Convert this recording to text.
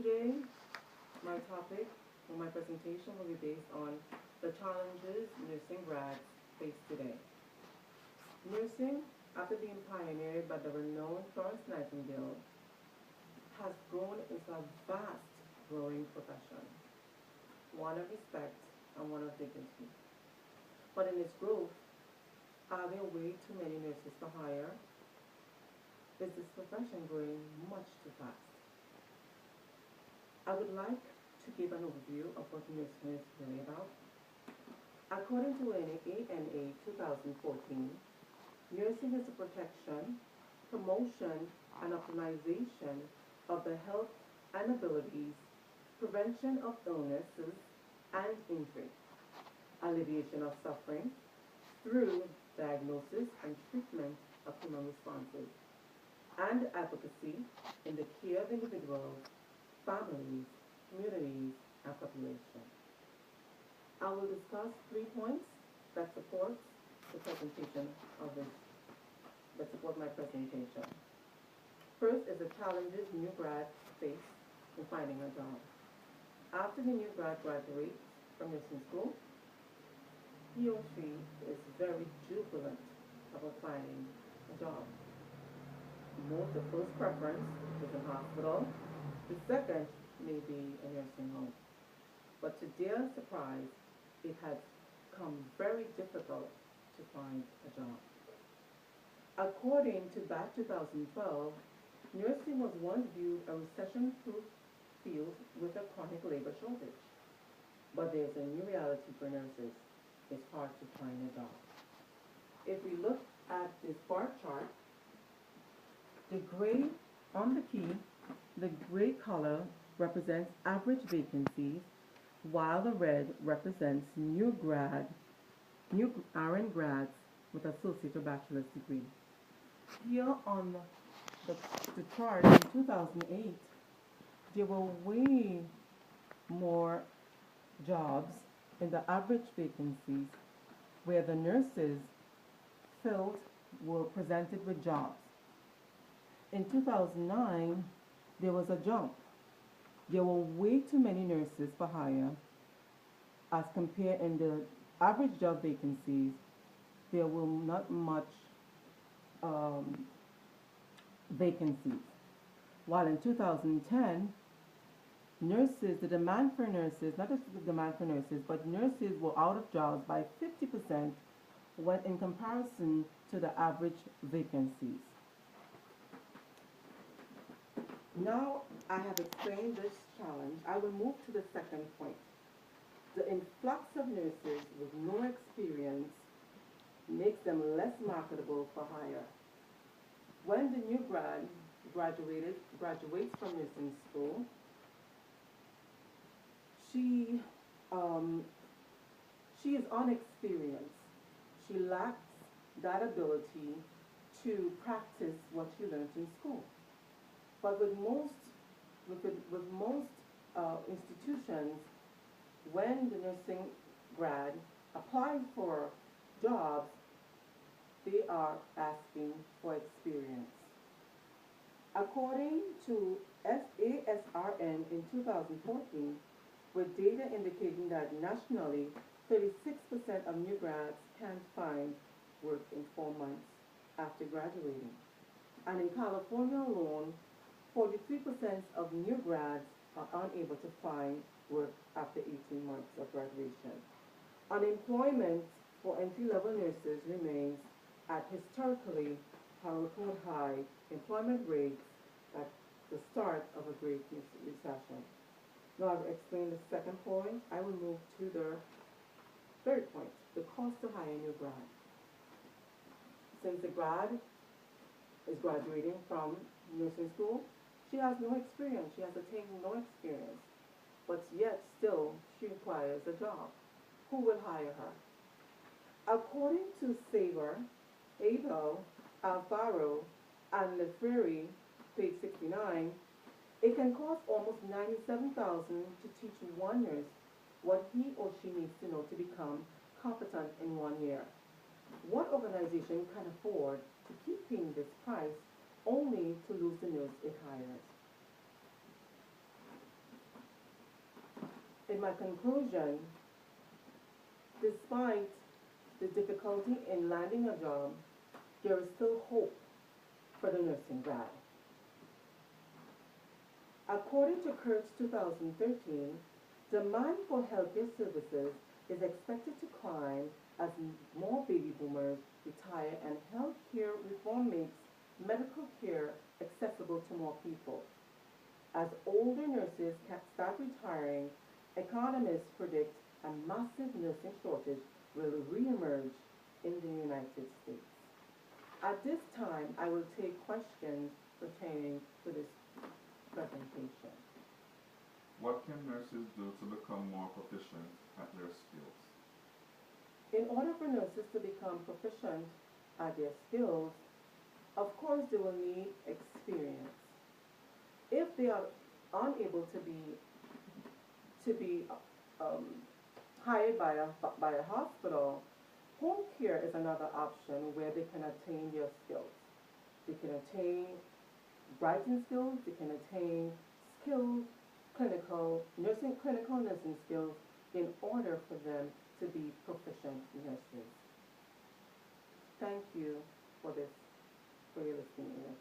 Today, my topic for my presentation will be based on the challenges nursing grads face today. Nursing, after being pioneered by the renowned Florence Nightingale, has grown into a vast growing profession, one of respect and one of dignity. But in its growth, are there way too many nurses to hire? Is this profession growing much too fast? I would like to give an overview of what nursing is really about. According to ANA 2014, nursing is the protection, promotion, and optimization of the health and abilities, prevention of illnesses and injury, alleviation of suffering through diagnosis and treatment of human responses, and advocacy in the care of individuals, families, communities, and population. I will discuss 3 points that support the presentation of this, that support my presentation. First is the challenges new grads face in finding a job. After the new grad graduates from nursing school, he or she is very jubilant about finding a job. Most the first preference is a hospital. The second may be a nursing home. But to their surprise, it has become very difficult to find a job. According to BAT 2012, nursing was once viewed a recession-proof field with a chronic labor shortage. But there's a new reality for nurses. It's hard to find a job. If we look at this bar chart, the gray on the key, the gray color represents average vacancies, while the red represents new RN grads with associate or bachelor's degree. Here on the chart in 2008, there were way more jobs in the average vacancies where the nurses filled were presented with jobs. In 2009, there was a jump. There were way too many nurses for hire as compared in the average job vacancies. There were not much vacancies. While in 2010, nurses, the demand for nurses, not just the demand for nurses, but nurses were out of jobs by 50% when in comparison to the average vacancies. Now I have explained this challenge, I will move to the second point. The influx of nurses with no experience makes them less marketable for hire. When the new graduates from nursing school, she is unexperienced. She lacks that ability to practice what she learned in school. But with most institutions, when the nursing grad applies for jobs, they are asking for experience. According to ASRN in 2014, with data indicating that nationally, 36% of new grads can't find work in 4 months after graduating. And in California alone, 43% of new grads are unable to find work after 18 months of graduation. Unemployment for entry-level nurses remains at historically record high employment rates at the start of a great recession. Now I've explained the second point. I will move to the third point, the cost to hire a new grad. Since the grad is graduating from nursing school, she has no experience. She has attained no experience. But yet still, she requires a job. Who will hire her? According to Saver, Abel, Alfaro, and Lefreri, page 69, it can cost almost $97,000 to teach one nurse what he or she needs to know to become competent in 1 year. What organization can afford to keep paying this price only to lose the nurse it hires? In my conclusion, despite the difficulty in landing a job, there is still hope for the nursing grad. According to Kurt's 2013, demand for healthcare services is expected to climb as more baby boomers retire and healthcare reform makes medical care accessible to more people. As older nurses start retiring, economists predict a massive nursing shortage will reemerge in the United States. At this time, I will take questions pertaining to this presentation. What can nurses do to become more proficient at their skills? In order for nurses to become proficient at their skills, of course they will need experience. If they are unable to be hired by a hospital, home care is another option where they can attain their skills. They can attain writing skills, they can attain skills, clinical nursing skills in order for them to be proficient nurses. Thank you for your listening.